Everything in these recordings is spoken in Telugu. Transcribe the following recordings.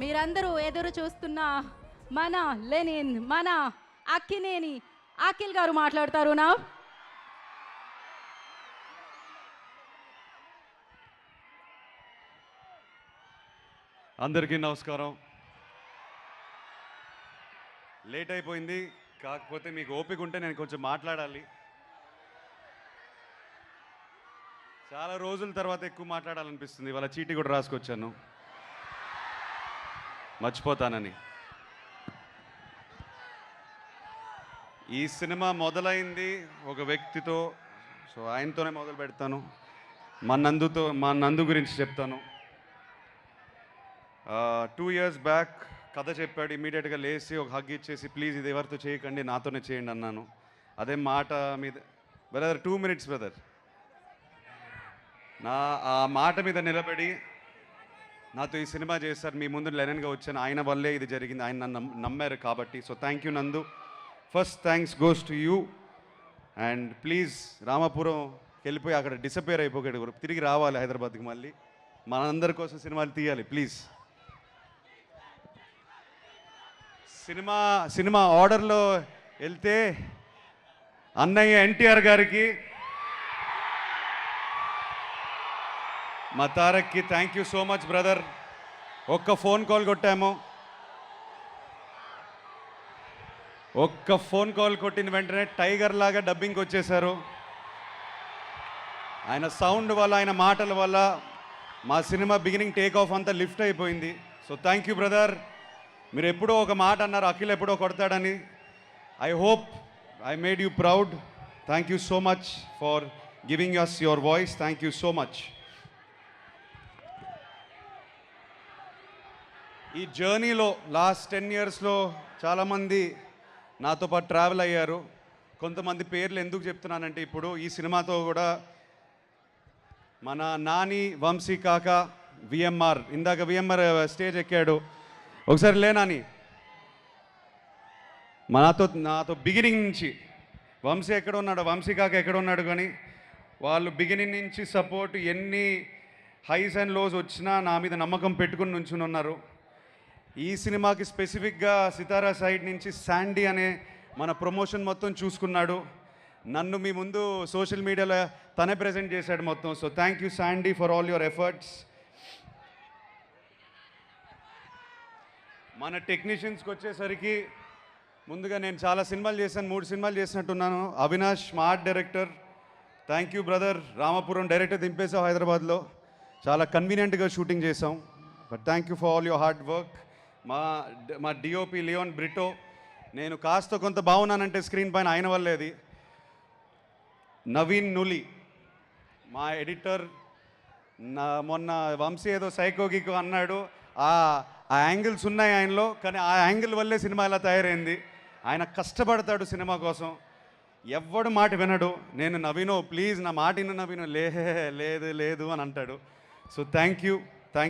మీరందరూ ఎదురు చూస్తున్న మన లెనిన్, మన అక్కినేని అఖిల్ గారు మాట్లాడతారు నా. అందరికీ నమస్కారం. లేట్ అయిపోయింది, కాకపోతే మీకు ఓపిక ఉంటే నేను కొంచెం మాట్లాడాలి. చాలా రోజుల తర్వాత ఎక్కువ మాట్లాడాలనిపిస్తుంది. ఇవాళ చీటీ కూడా రాసుకొచ్చాను, మర్చిపోతానని. ఈ సినిమా మొదలైంది ఒక వ్యక్తితో, సో ఆయనతోనే మొదలు పెడతాను. మా నందు గురించి చెప్తాను. 2 years బ్యాక్ కథ చెప్పాడు. ఇమీడియట్గా లేచి ఒక హగ్ ఇచ్చేసి, ప్లీజ్ ఇది ఎవరితో చేయకండి, నాతోనే చేయండి అన్నాను. అదే మాట మీద బ్రదర్, 2 minutes బ్రదర్, ఆ మాట మీద నిలబడి నాతో ఈ సినిమా చేశారు. మీ ముందు లెనన్గా వచ్చాను, ఆయన వల్లే ఇది జరిగింది. ఆయన నన్ను నమ్మారు కాబట్టి. సో థ్యాంక్ యూ నందు. First thanks goes to you. And please Ramapuram వెళ్ళిపోయి అక్కడ డిసపేర్ అయిపోయాడు, తిరిగి రావాలి హైదరాబాద్కి. మళ్ళీ మనందరి కోసం సినిమాలు తీయాలి ప్లీజ్. సినిమా ఆర్డర్లో వెళ్తే అన్నయ్య ఎన్టీఆర్ గారికి, మా తారక్కి thank you so much brother. ఒక్క ఫోన్ కాల్ కొట్టాము, ఒక్క ఫోన్ కాల్ కొట్టిన వెంటనే టైగర్ లాగా డబ్బింగ్కి వచ్చేసారు. ఆయన సౌండ్ వల్ల, ఆయన మాటల వల్ల మా సినిమా బిగినింగ్ టేక్ ఆఫ్ అంతా లిఫ్ట్ అయిపోయింది. So thank you brother. మీరు ఎప్పుడో ఒక మాట అన్నారు, అఖిల్ ఎప్పుడో కొడతాడని. I hope I made you proud. Thank you so much for giving us your voice. Thank you so much. ఈ జర్నీలో లాస్ట్ 10 yearsలో చాలామంది నాతో పాటు ట్రావెల్ అయ్యారు. కొంతమంది పేర్లు ఎందుకు చెప్తున్నానంటే, ఇప్పుడు ఈ సినిమాతో కూడా మన నాని, వంశీ కాక, విఎంఆర్, ఇందాక విఎంఆర్ స్టేజ్ ఎక్కాడు. ఒకసారి లే నాని. నాతో బిగినింగ్ నుంచి వంశీ ఎక్కడ ఉన్నాడు, వంశీ కాక ఎక్కడ ఉన్నాడు, కానీ వాళ్ళు బిగినింగ్ నుంచి సపోర్ట్, ఎన్ని హైస్ అండ్ లోస్ వచ్చినా నా మీద నమ్మకం పెట్టుకుని నుంచుని ఉన్నారు. ఈ సినిమాకి స్పెసిఫిక్గా సితారా సైడ్ నుంచి శాండీ అనే మన ప్రమోషన్ మొత్తం చూసుకున్నాడు. నన్ను మీ ముందు సోషల్ మీడియాలో తనే ప్రజెంట్ చేశాడు మొత్తం. So thank you Sandy for all your efforts. మన టెక్నీషియన్స్కి వచ్చేసరికి, ముందుగా నేను చాలా సినిమాలు చేశాను, 3 సినిమాలు చేసినట్టున్నాను. అవినాష్ మా art director, thank you brother. Ramapuram director దింపేసాం హైదరాబాద్లో, చాలా కన్వీనియంట్గా షూటింగ్ చేసాం. But thank you for all your hard work. మా డిఓపి లియోన్ బ్రిటో, నేను కాస్త కొంత బాగున్నానంటే స్క్రీన్ పైన ఆయన వల్లేది. నవీన్ నులి మా ఎడిటర్. మొన్న వంశీ ఏదో సైకోగికో అన్నాడు, ఆ యాంగిల్స్ ఉన్నాయి ఆయనలో, కానీ ఆ యాంగిల్ వల్లే సినిమా ఇలా తయారైంది. ఆయన కష్టపడతాడు సినిమా కోసం, ఎవ్వడు మాట వినడు. నేను నవీనో ప్లీజ్ నా మాట విను నవీనో, లేదు లేదు అని అంటాడు. So thank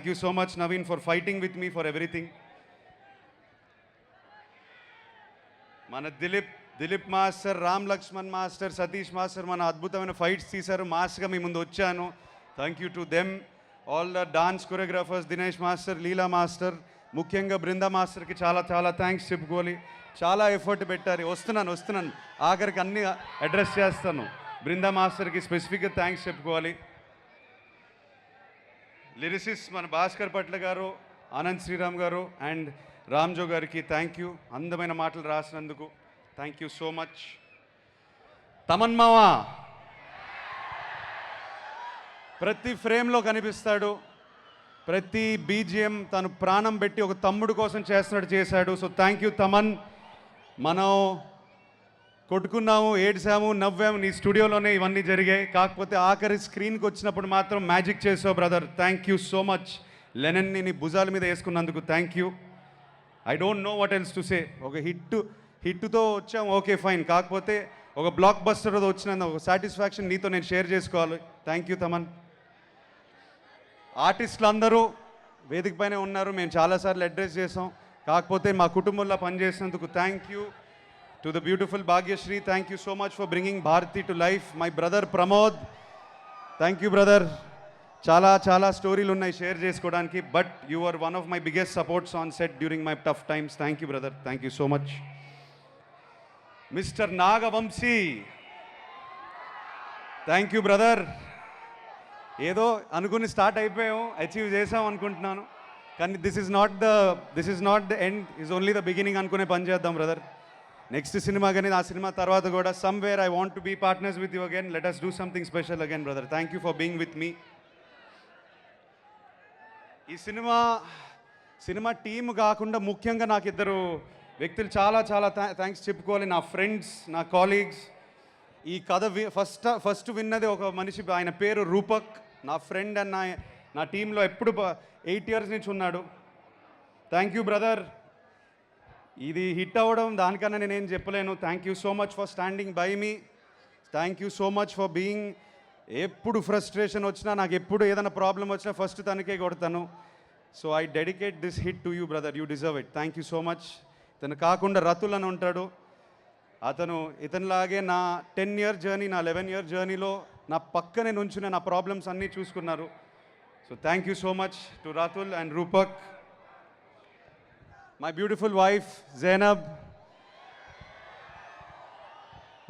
you so much Naveen for fighting with me for everything. మన Dilip master, Ram Lakshman master, Satish master మన అద్భుతమైన ఫైట్స్ తీశారు. మాస్గా మీ ముందు వచ్చాను. Thank you to them. All the dance choreographers, Dinesh master, Leela master, ముఖ్యంగా బృందా మాస్టర్కి చాలా చాలా థ్యాంక్స్ చెప్పుకోవాలి. చాలా ఎఫర్ట్ పెట్టారు. వస్తున్నాను ఆఖరికి అన్ని అడ్రస్ చేస్తాను. బృందా మాస్టర్కి స్పెసిఫిక్గా థ్యాంక్స్ చెప్పుకోవాలి. లిరిసిస్ట్ మన భాస్కర్ పట్ల గారు, ఆనంద్ శ్రీరామ్ గారు అండ్ రామ్జో గారికి థ్యాంక్ యూ. అందమైన మాటలు రాసినందుకు thank you so much. Thaman మావా ప్రతి ఫ్రేమ్లో కనిపిస్తాడు, ప్రతి బీజిఎం తను ప్రాణం పెట్టి ఒక తమ్ముడు కోసం చేశాడు. So thank you Thaman. మనం కొట్టుకున్నాము, ఏడ్చాము, నవ్వాము, నీ స్టూడియోలోనే ఇవన్నీ జరిగాయి. కాకపోతే ఆఖరి స్క్రీన్కి వచ్చినప్పుడు మాత్రం మ్యాజిక్ చేసావు brother. Thank you so much. లెనన్ని నీ భుజాల మీద వేసుకున్నందుకు thank you. I don't know what else to say. ఒక హిట్తో వచ్చాం, ఓకే ఫైన్. కాకపోతే ఒక బ్లాక్ బస్టర్ వచ్చినందు ఒక సాటిస్ఫాక్షన్ నీతో నేను షేర్ చేసుకోవాలి. Thank you Thaman. ఆర్టిస్టులు అందరూ వేదిక పైన ఉన్నారు, మేము చాలాసార్లు అడ్రస్ చేసాం. కాకపోతే మా కుటుంబంలో పనిచేసినందుకు thank you. To the beautiful Bhagyashri, thank you so much for bringing Bharathi to life. My brother Pramod, thank you brother. చాలా చాలా స్టోరీలు ఉన్నాయి షేర్ చేసుకోవడానికి, but you are one of my biggest supports on set during my tough times. Thank you brother, thank you so much. Mister Nagavamsi, thank you brother. ఏదో అనుకుని స్టార్ట్ అయిపోయాం, అచీవ్ చేసాం అనుకుంటున్నాను, కానీ this is not the end, is only the beginning అనుకునే పని చేద్దాం బ్రదర్. నెక్స్ట్ సినిమా కానీ ఆ సినిమా తర్వాత కూడా somewhere I want to be partners with you again. Let us do something special again brother. Thank you for being with me. ఈ సినిమా టీమ్ కాకుండా ముఖ్యంగా నాకు ఇద్దరు వ్యక్తులు చాలా చాలా థ్యాంక్స్ చెప్పుకోవాలి. నా ఫ్రెండ్స్, నా కాలీగ్స్. ఈ కథ ఫస్ట్ విన్నది ఒక మనిషి, ఆయన పేరు రూపక్, నా ఫ్రెండ్ అండ్ నా టీంలో ఎప్పుడు 8 years నుంచి ఉన్నాడు. Thank you brother. ఇది హిట్ అవ్వడం దానికన్నా నేనేం చెప్పలేను. Thank you so much for standing by me. Thank you so much for being. ఎప్పుడు ఫ్రస్ట్రేషన్ వచ్చినా, నాకు ఎప్పుడు ఏదైనా ప్రాబ్లం వచ్చినా ఫస్ట్ తనకే కొడతాను. So I dedicate this hit to you brother, you deserve it. Thank you so much. ఇతను కాకుండా రతుల్ అని ఉంటాడు, ఇతనిలాగే నా 10 year జర్నీ, నా 11 year జర్నీలో నా పక్కనే నుంచునే నా ప్రాబ్లమ్స్ అన్నీ చూసుకున్నారు. So thank you so much to Ratul and Rupak. My beautiful wife Zainab.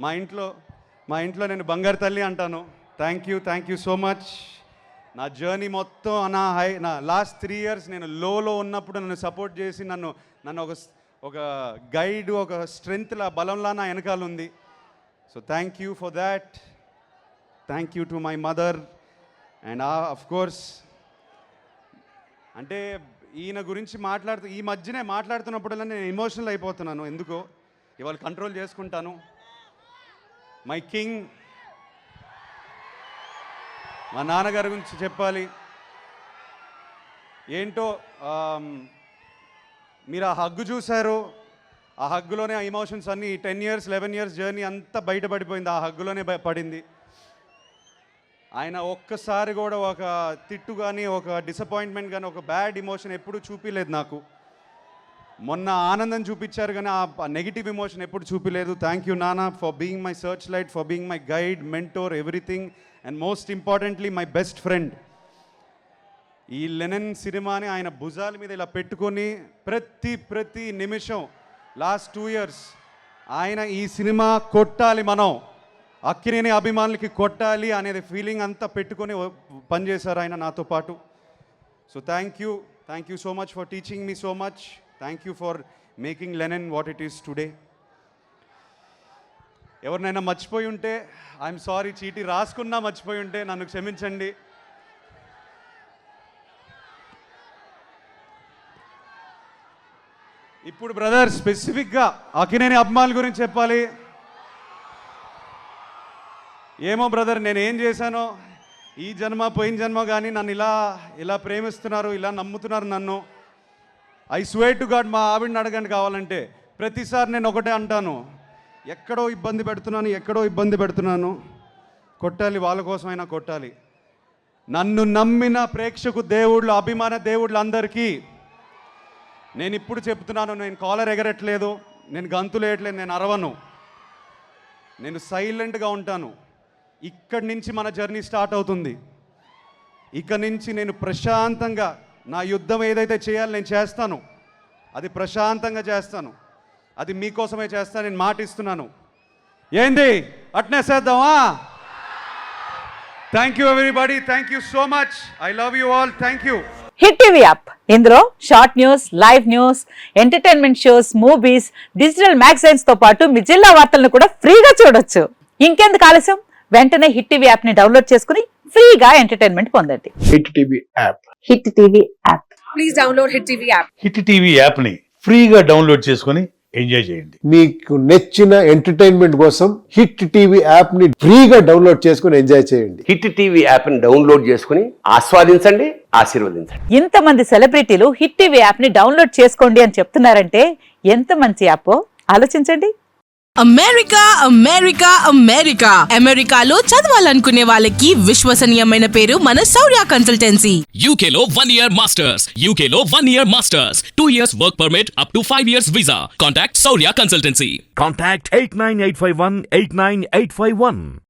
మా ఇంట్లో నేను బంగారు తల్లి అంటాను. Thank you so much. నా జర్నీ మొత్తం నా లాస్ట్ 3 years నేను లోలో ఉన్నప్పుడు నన్ను సపోర్ట్ చేసి నన్ను ఒక గైడ్, ఒక స్ట్రెంగ్త్లా, బలంలా నా వెనకాల ఉంది. So thank you for that. Thank you to my mother. And of course, అంటే ఈయన గురించి ఈ మధ్యనే మాట్లాడుతున్నప్పుడల్లా నేను ఎమోషనల్ అయిపోతున్నాను. ఎందుకో ఇవాళ కంట్రోల్ చేసుకుంటాను. మై కింగ్, మా నాన్నగారి గురించి చెప్పాలి. ఏంటో మీరు ఆ హగ్గు చూశారు, ఆ హగ్గులోనే ఆ ఎమోషన్స్ అన్నీ 10 years 11 years జర్నీ అంతా బయటపడిపోయింది, ఆ హగ్గులోనే పడింది. ఆయన ఒక్కసారి కూడా ఒక తిట్టు కానీ, ఒక డిసప్పాయింట్మెంట్ కానీ, ఒక బ్యాడ్ ఎమోషన్ ఎప్పుడు చూపించలేదు నాకు. మొన్న ఆనందం చూపించారు కానీ ఆ నెగిటివ్ ఎమోషన్ ఎప్పుడు చూపించలేదు. థ్యాంక్ యూ నాన్న for being my search light, for being my guide, mentor, everything, and most importantly my best friend. ఈ లెనిన్ సినిమాని ఆయన భుజాల మీద ఇలా పెట్టుకొని ప్రతి నిమిషం లాస్ట్ 2 years ఆయన ఈ సినిమా కొట్టాలి, మనం అక్కినేని అభిమానులకి కొట్టాలి అనేది ఫీలింగ్ అంతా పెట్టుకొని పనిచేశారు ఆయన నాతో పాటు. So thank you so much for teaching me so much. Thank you for making Lenin what it is today. ఎవరినైనా మర్చిపోయి ఉంటే ఐఎమ్ సారీ, చీటీ రాసుకున్నా మర్చిపోయి ఉంటే నన్ను క్షమించండి. ఇప్పుడు బ్రదర్ స్పెసిఫిక్గా అక్కినేని అభిమానుల గురించి చెప్పాలి. ఏమో బ్రదర్, నేను ఏం చేశానో ఈ జన్మ పోయిన జన్మ కానీ నన్ను ఇలా ప్రేమిస్తున్నారు, ఇలా నమ్ముతున్నారు నన్ను. ఐ స్వేర్ టు గాడ్, మా ఆవిడని అడగండి కావాలంటే. ప్రతిసారి నేను ఒకటే అంటాను, ఎక్కడో ఇబ్బంది పెడుతున్నాను, కొట్టాలి, వాళ్ళ కోసమైనా కొట్టాలి. నన్ను నమ్మిన ప్రేక్షకు దేవుళ్ళు, అభిమాన దేవుళ్ళు అందరికీ నేను ఇప్పుడు చెప్తున్నాను, నేను కాలర్ ఎగరట్లేదు, నేను గంతులు వేయట్లేదు, నేను అరవను, నేను సైలెంట్గా ఉంటాను. ఇక్కడి నుంచి మన జర్నీ స్టార్ట్ అవుతుంది. ఇక నుంచి నేను ప్రశాంతంగా నా యుద్ధం ఏదైతే చేయాలో నేను చేస్తాను, అది ప్రశాంతంగా చేస్తాను, అది మీకోసమే చేస్తాను, నేను మాట ఇస్తున్నాను. ఏంది అట్నే చేద్దామా? Thank you everybody, thank you so much, I love you all, thank you. Hit TV app, ఇందులో short news, live news, entertainment shows, movies, digital magazines తో పాటు మీ జిల్లా వార్తలను కూడా ఫ్రీగా చూడొచ్చు. ఇంకెందుకు ఆలస్యం, వెంటనే హిట్ టీవీ యాప్ ని డౌన్లోడ్ చేసుకుని ఫ్రీగా ఎంటర్టైన్మెంట్ పొందండి. Hit TV app, hit TV app, please download hit TV app. Hit TV app ని ఫ్రీగా డౌన్లోడ్ చేసుకొని ఎంజాయ్ చేయండి. మీకు నచ్చిన ఎంటర్టైన్మెంట్ కోసం హిట్ టీవీ యాప్ ని ఫ్రీగా డౌన్లోడ్ చేసుకుని ఎంజాయ్ చేయండి. హిట్ టీవీ యాప్ ని డౌన్లోడ్ చేసుకుని ఆస్వాదించండి, ఆశీర్వదించండి. ఇంతమంది సెలబ్రిటీలు హిట్ టీవీ యాప్ ని డౌన్లోడ్ చేసుకోండి అని చెప్తున్నారంటే ఎంత మంచి యాప్ ఆలోచించండి. అమెరికాలో చదవాలనుకునే వాళ్ళకి విశ్వసనీయమైన పేరు మన శౌర్య కన్సల్టెన్సీ. UK లో 1 year masters, UK లో 1 year masters, 2 years work permit up to 5 years visa. Contact Saurya Consultancy. Contact 89851 89851.